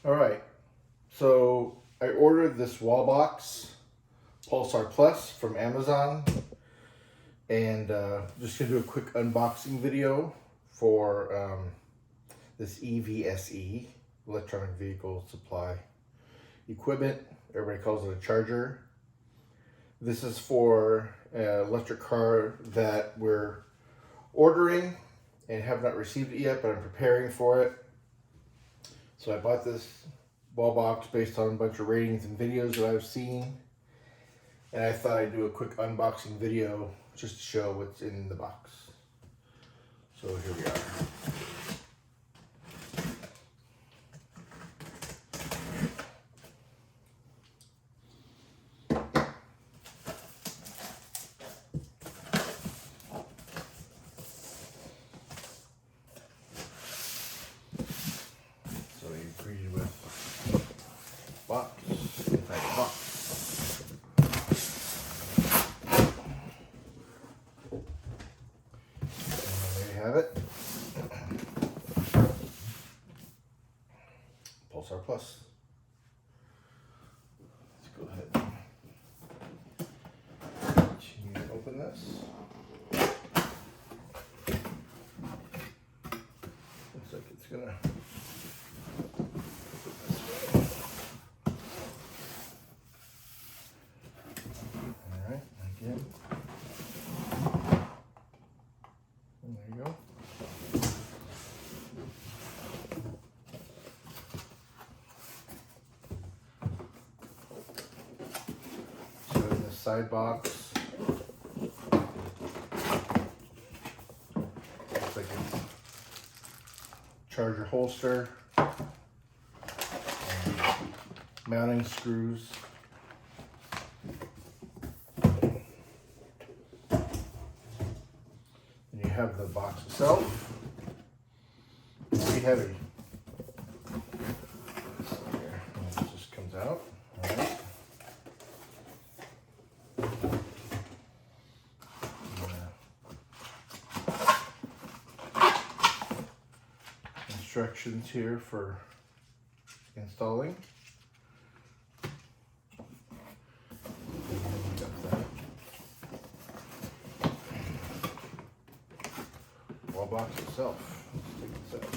All right, so I ordered this Wallbox Pulsar Plus from Amazon, and just gonna do a quick unboxing video for this EVSE, electronic vehicle supply equipment. Everybody calls it a charger. This is for an electric car that we're ordering and have not received it yet, but I'm preparing for it. So I bought this wall box based on a bunch of ratings and videos that I've seen, and I thought I'd do a quick unboxing video just to show what's in the box. So here we are. So you're greeted with box, inside the box. And there you have it. Pulsar Plus. Let's go ahead and continue to open this. Looks like it's gonna again. And there you go. So in the side box, looks like it's charger holster, and mounting screws. You have the box itself. It's pretty heavy. So here, and it just comes out. All right. Instructions here for installing. Box itself. Let's take this out.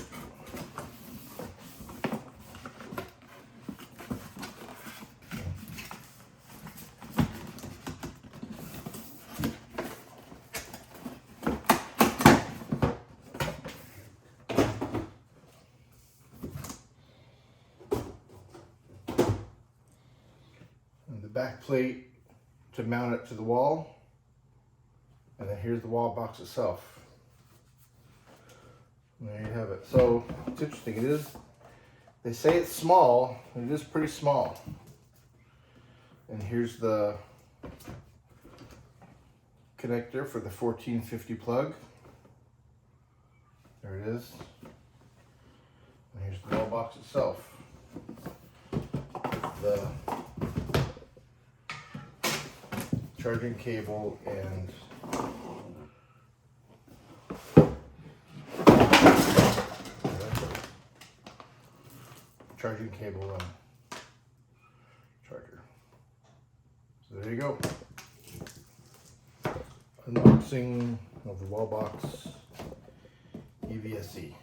And the back plate to mount it to the wall, and then here's the wall box itself. There you have it. So it's interesting. It is, they say it's small, it is pretty small. And here's the connector for the 1450 plug. There it is. And here's the wall box itself. The charging cable and charging cable and charger. So there you go. Unboxing of the Wallbox EVSE.